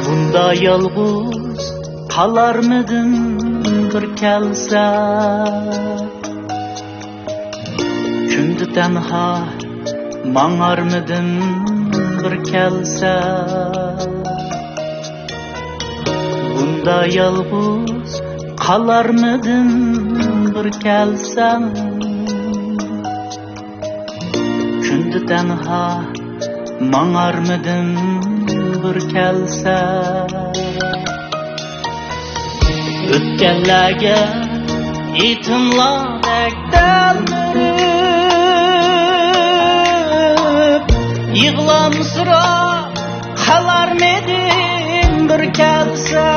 Bunda yalğız qalarmıdın bir kelsa, kündü tenha mağarmıdın bir kelsa. Bunda yalğız qalarmıdın bir kelsa, kündü tenha mağarmıdın bir kelsa. Ötkenlerge itimladek delmirip, yığlamsıra qalarmıdım bir kelsa.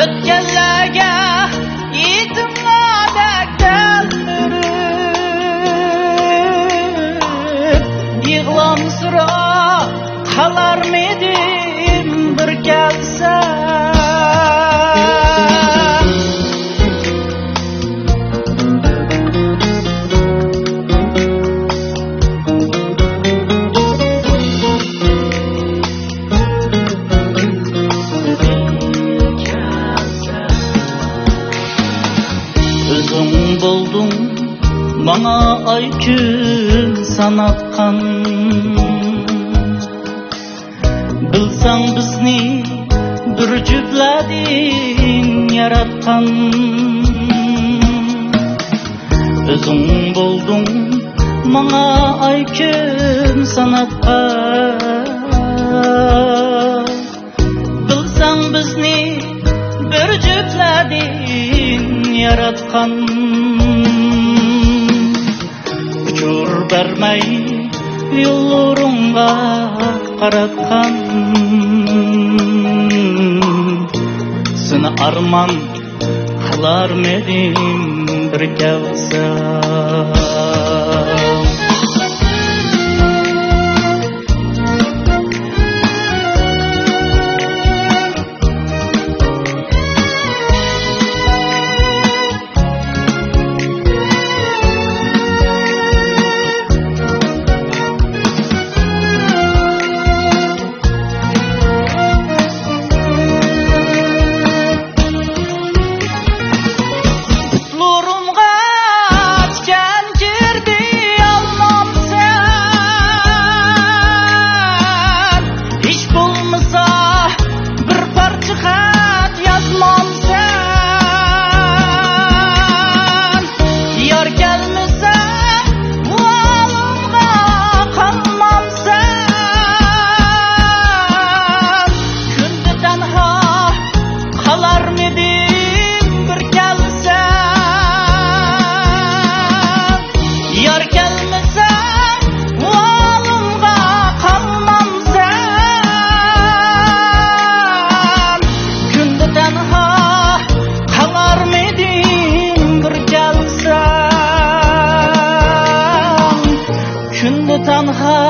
Ötkenlerge itimladek delmirip, yığlamsıra qalarmıdım bir kelsa. Özün buldun bana ay gün sanatkan, bilsang bizni bir jüplading yaratgan. Özün buldun bana ay gün sanatkan, bilsang bizni bir jüplading yaratgan. Uçur bermey yollarımga qaratgan, seni arman kılarmıdım bir kelsa. Tanha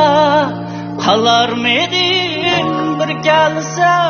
qalarmıdım bir kelsa.